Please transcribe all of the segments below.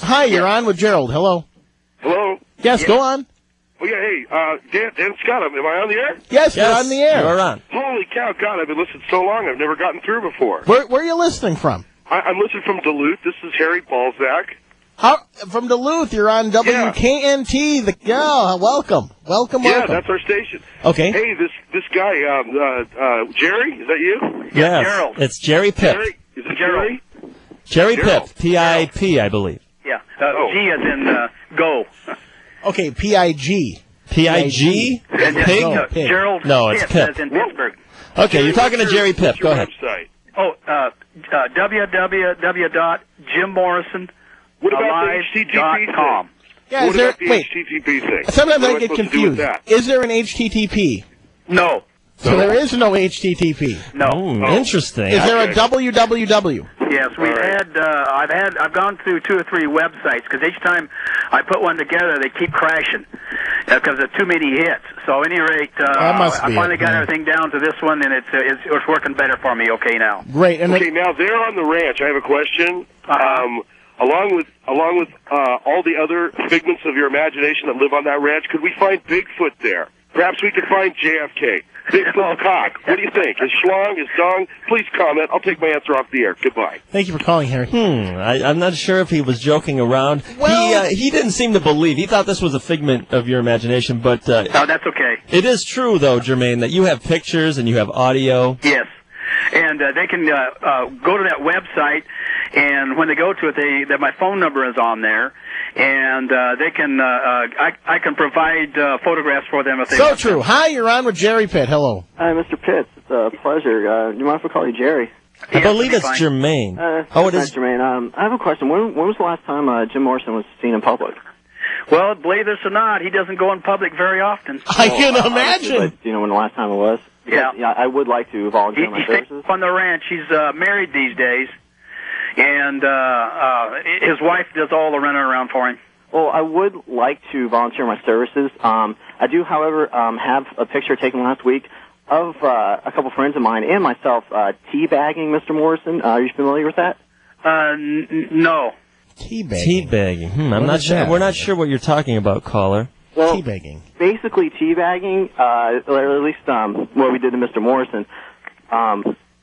Hi, you're on with Gerald. Hello. Hello? Yes, go on. Oh, yeah, hey, Dan Scott, am I on the air? Yes, you're on the air. You're on. Holy cow, God, I've been listening so long, I've never gotten through before. Where are you listening from? I'm listening from Duluth. This is Harry Balzac. From Duluth, you're on WKNT. Welcome. Yeah, that's our station. Okay. Hey, this guy, Jerry, is that you? Yes, Gerald. it's Jerry Pip. Jerry? Is it Jerry? Jerry Gerald. Pip, P-I-P, I believe. Yeah. G as in go. Okay, P-I-G. P-I-G? And Pig? No, Pig. Gerald No, it's Pip, Pip. as in Pittsburgh. Okay, you're talking to Jerry Pip. What's your Go ahead. website? Oh, www.jimmorrison.com. What about the HTTP thing? Yeah, What about the wait. HTTP thing? Sometimes What am I get supposed to do with confused. that? Is there an HTTP? No. So there is no HTTP. No. Ooh, interesting. Is there a Okay. www? Yes, we've had. I've gone through 2 or 3 websites because each time I put one together, they keep crashing because of too many hits. So, at any rate, That must I be finally it, got yeah. everything down to this one, and it's working better for me. Okay, now. Great. And Okay, now there on the ranch, I have a question. Along with all the other figments of your imagination that live on that ranch, could we find Bigfoot there? Perhaps we could find JFK. Bigfoot's cock. What do you think? His schlong, his dong? Please comment. I'll take my answer off the air. Goodbye. thank you for calling, Harry. I'm not sure if he was joking around. Well- He didn't seem to believe. He thought this was a figment of your imagination, but No, that's okay. it is true, though, Jermaine, that you have pictures and you have audio. Yes, and they can go to that website, and when they go to it, that my phone number is on there, and they can. I can provide photographs for them if they So want. true. Hi, you're on with Jerry Pitt. Hello. Hi, Mr. Pitts. It's a pleasure. Do you mind if I call you Jerry? I believe it's fine. Jermaine. Oh, it is. Jermaine. I have a question. When was the last time Jim Morrison was seen in public? Well, believe this or not, he doesn't go in public very often. I can imagine. But do you know when the last time it was? Yeah. Yeah, I would like to volunteer my He stays services. on the ranch. He's married these days, and his wife does all the running around for him. Well, I would like to volunteer my services. I do, however, have a picture taken last week of a couple friends of mine and myself teabagging Mr. Morrison. Are you familiar with that? No. Teabagging. Teabagging. I'm What not is sure. that? We're not sure what you're talking about, caller. Well, Teabagging. basically teabagging, or at least what we did to Mr. Morrison.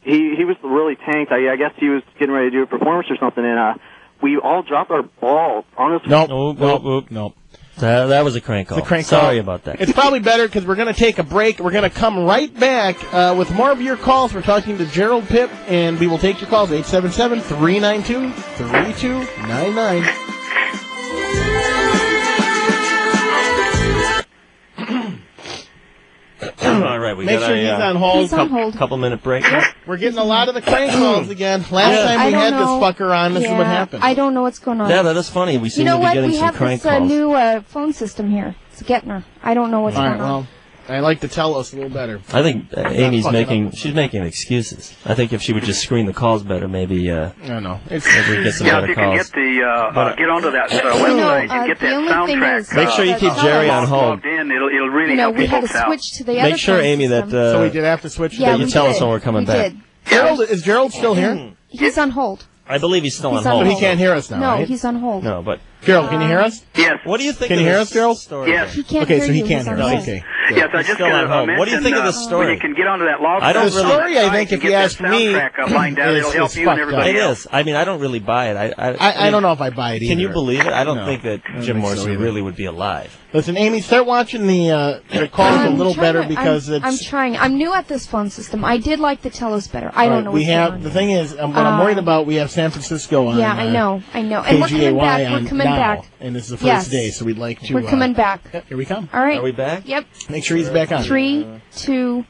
He was really tanked. I guess he was getting ready to do a performance or something, and we all dropped our ball on his. Nope. That was a crank call. It's a crank Sorry call. about that. It's probably better because we're going to take a break. We're going to come right back with more of your calls. We're talking to Gerald Pip, and we will take your calls, 877-392-3299. All right, we Make got sure a he's on hold. He's on hold. couple-minute break. We're getting a lot of the crank calls again. Last time I we don't had this know. fucker on, this is what happened. I don't know what's going on. Yeah, that is funny. We You seem know to be what? getting We some have crank this calls. new phone system here. It's getting her. I don't know what's All right, going on. well, I like to tell us a little better. I think Amy's fucking she's making excuses. I think if she would just screen the calls better, maybe I don't know. we'd get some Yeah, better if you can calls. get get onto that website and get the that only thing soundtrack. is, Make sure you keep that Jerry on Telus, hold. Logged in, it'll really You know, help we you had to folks out. switch to the other Make sure, phone Amy, system. that So we did have to switch. Yeah, you we tell did. us when we're coming We back. did. Gerald, is Gerald still here? He's on hold. I believe he's still on He's on hold. So he can't hear us now, No, right? he's on hold. No, but Gerald, can you hear us? Yes. what do you think? Can of you hear this us, Gerald? story? Yes. He can't Okay, hear so he you. can't He's hear on us. hold. Okay. Yes, I just still on hold. mention, What do you think of this story? When you can get onto that log. I don't The story, I think, if you ask me, find out, it'll help is you fucked and up. everybody It else. is. I mean, I don't really buy it. I don't know if I buy it either. Can you believe it? I don't No. think that I don't Jim think so Morrison either. really would be alive. Listen, Amy, start watching the calls a I'm little trying better to- because I'm it's... trying. I'm new at this phone system. I did like the Telus better. I don't know we what's have going the on. thing is what I'm worried about. We have San Francisco on. Yeah, I know. And we're coming KGAY back. on We're coming now, back. and this is the first Yes. day, so we'd like to. We're coming back. Yep, here we come. All right. Are we back? Yep. Make sure he's back on. 3, 2.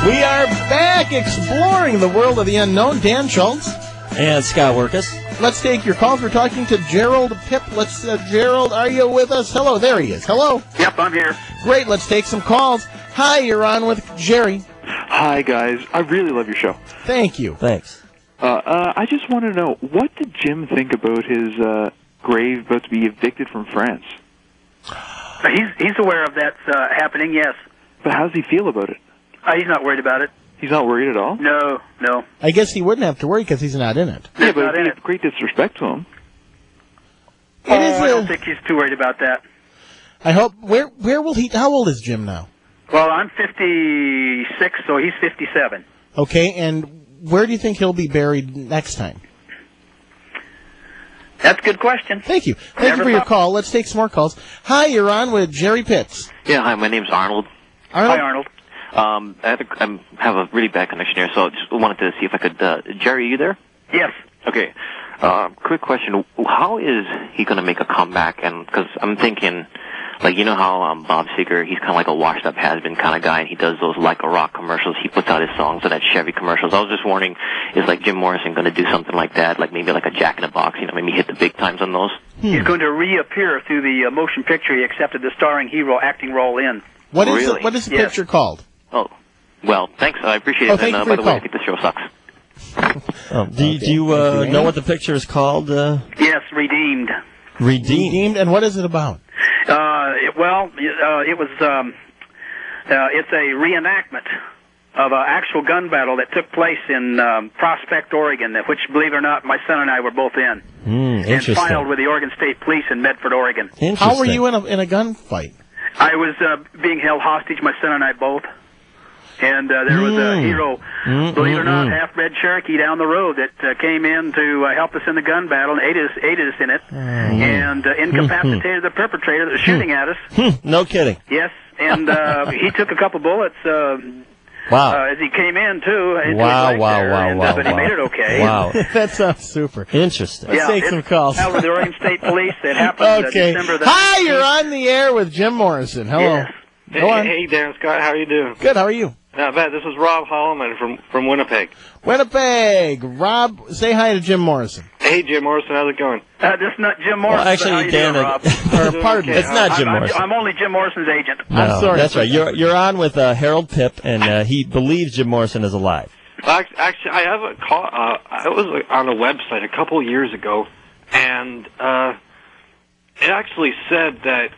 We are back exploring the world of the unknown. Dan Schultz. And Scott Workus. Let's take your calls. We're talking to Gerald Pip. Gerald, are you with us? Hello, there he is. Hello. Yep, I'm here. Great, let's take some calls. Hi, you're on with Jerry. Hi, guys. I really love your show. Thank you. Thanks. I just want to know, what did Jim think about his grave about to be evicted from France? He's aware of that happening, yes. But how does he feel about it? He's not worried about it. He's not worried at all? No. I guess he wouldn't have to worry because he's not in it. Yeah, He's but not in it'd it. be great disrespect to him. I don't think he's too worried about that. I hope. Where will he? How old is Jim now? Well, I'm 56, so he's 57. Okay, and where do you think he'll be buried next time? That's a good question. Thank you. Thank you for your call. Let's take some more calls. Hi, you're on with Jerry Pitts. Yeah, hi, my name's Arnold. Arnold? Hi, Arnold. I have a really bad connection here, so I just wanted to see if I could... Jerry, are you there? Yes. Okay. Quick question. How is he going to make a comeback? And because I'm thinking, like, you know how Bob Seger, he's kind of like a washed-up has-been kind of guy, and he does those Like a Rock commercials. He puts out his songs in that Chevy commercials. I was just wondering, is like Jim Morrison going to do something like that, like maybe like a Jack in the Box, you know, maybe hit the big times on those? He's going to reappear through the motion picture he accepted the starring hero acting role in. What is Really? what is the Yes. picture called? Oh, well, thanks. I appreciate Oh, it. thank And you for by the your way, call. I think the show sucks. Do you know what the picture is called? Yes, Redeemed. Redeemed. Redeemed, and what is it about? It was. It's a reenactment of an actual gun battle that took place in Prospect, Oregon, which, believe it or not, my son and I were both in. And Interesting. filed with the Oregon State Police in Medford, Oregon. How were you in a gunfight? I was being held hostage, my son and I both. And there was a hero, believe it or not, half-bred Cherokee down the road that came in to help us in the gun battle and aided us in it, and incapacitated the perpetrator that was shooting at us. No kidding. Yes, and he took a couple bullets Wow. as he came in, too. into his Wow, leg wow, there, wow, and, wow, but he wow. made it okay. Wow. That sounds super. Interesting. Let's take some calls. Out with the Oregon State Police. It happened Okay. December the Hi, 19th. you're on the air with Jim Morrison. Hello. Yes. Go on. Hey, Dan Scott, how are you doing? Good. How are you? Not bad. This is Rob Holloman from Winnipeg. Winnipeg. Rob, say hi to Jim Morrison. Hey, Jim Morrison, how's it going? This is not Jim Morrison. Well, actually, How you Dan, doing, Rob? Or pardon. It's not Jim I'm, Morrison. I'm only Jim Morrison's agent. I'm sorry. That's right. You're on with Harold Pip, and he believes Jim Morrison is alive. Well, actually, I have a call. I was on a website a couple of years ago, and it actually said that,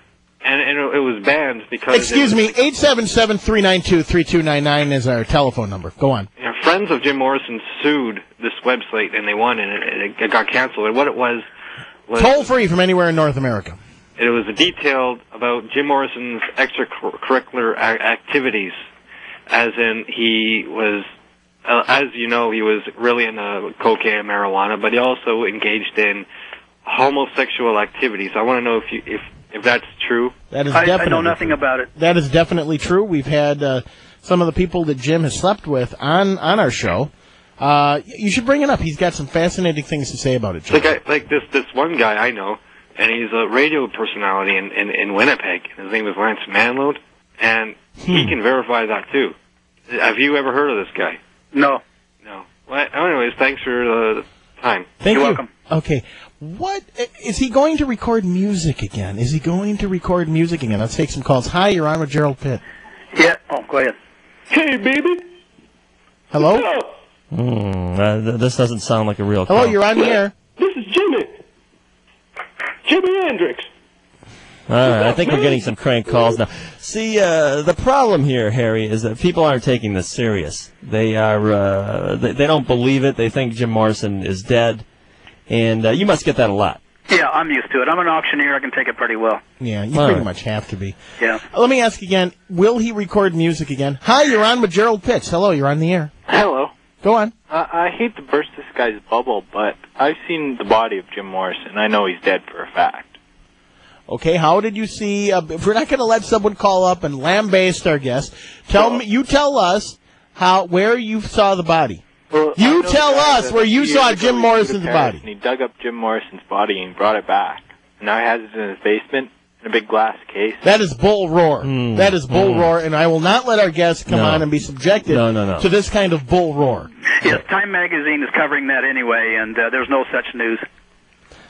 and it was banned because... Excuse me, 877-392-3299 is our telephone number. Go on. You know, friends of Jim Morrison sued this website, and they won, and it got canceled. And what it was Toll free from anywhere in North America. it was detailed about Jim Morrison's extracurricular activities, as in he was... as you know, he was really into cocaine and marijuana, but he also engaged in homosexual activities. I want to know if that's true. That is I definitely know nothing true. about it. That is definitely true. We've had some of the people that Jim has slept with on our show. You should bring it up. He's got some fascinating things to say about it, Jim. Like this one guy I know, and he's a radio personality in Winnipeg. His name is Lance Manload, and he can verify that too. Have you ever heard of this guy? No. No. Well, anyways, thanks for the time. Thank You're you. welcome. Okay. What is he going to record music again? Is he going to record music again? Let's take some calls. Hi, you're on with Gerald Pitt. Yeah. Oh, go ahead. Hey, baby. Hello? This doesn't sound like a real call. Hello, you're on the air. This is Jimmy. Jimi Hendrix. All right, I think we're getting some crank calls now. See, the problem here, Harry, is that people aren't taking this serious. They are, they don't believe it. They think Jim Morrison is dead, and you must get that a lot. Yeah, I'm used to it. I'm an auctioneer. I can take it pretty well. Yeah, you All pretty right. much have to be. Yeah. Let me ask again, will he record music again? Hi, you're on with Gerald Pitts. Hello, you're on the air. Hello. Go on. I hate to burst this guy's bubble, but I've seen the body of Jim Morrison. I know he's dead for a fact. Okay, how did you see, if we're not going to let someone call up and lambaste our guest, you tell us where you saw the body. Well, You I know tell the guy us that where a you few saw years Jim ago he flew to Morrison's Paris, body. And he dug up Jim Morrison's body and brought it back. And now he has it in his basement in a big glass case. That is bull roar. That is bull roar, and I will not let our guests come on and be subjected to this kind of bull roar. Yes, Time Magazine is covering that anyway, and there's no such news.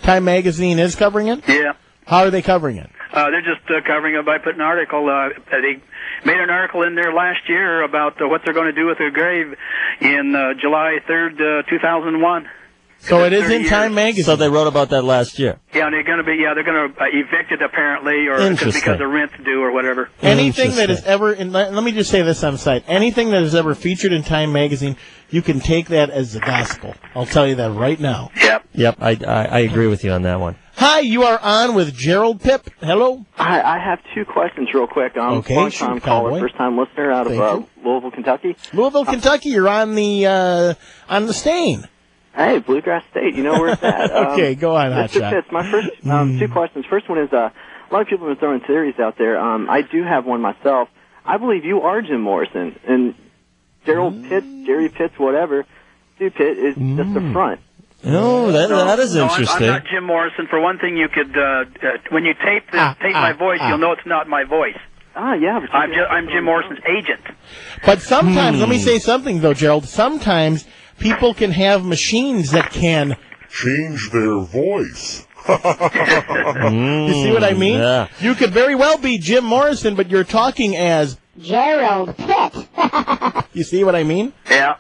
Time Magazine is covering it? Yeah. How are they covering it? They're just covering it by putting an article. They made an article in there last year about what they're going to do with her grave in July 3rd, 2001. So it is 30 in years. Time magazine. So they wrote about that last year. Yeah, and they're going to evict it apparently, or because the rent's due or whatever. Anything that is ever, let me just say this on the site, anything that is ever featured in Time magazine, you can take that as the gospel. I'll tell you that right now. Yep, I agree with you on that one. Hi, you are on with Gerald Pip. Hello. I have two questions real quick. Okay, Long-time caller, first-time listener out of Louisville, Kentucky. Louisville, Kentucky, you're on the stain. Hey, Bluegrass State, you know where it's at. Okay, go on, Mr. Hotshot. Pitts, my first two questions. First one is, a lot of people have been throwing theories out there. I do have one myself. I believe you are Jim Morrison, and Gerald Pitts, Jerry Pitts, whatever, Stu Pitt is just a front. Oh, that is interesting. I'm not Jim Morrison. For one thing, you could when you tape my voice, you'll know it's not my voice. Yeah. But I'm Jim Morrison's agent. But sometimes, let me say something though, Gerald. Sometimes people can have machines that can change their voice. You see what I mean? Yeah. You could very well be Jim Morrison, but you're talking as Gerald Pitt. You see what I mean? Yeah.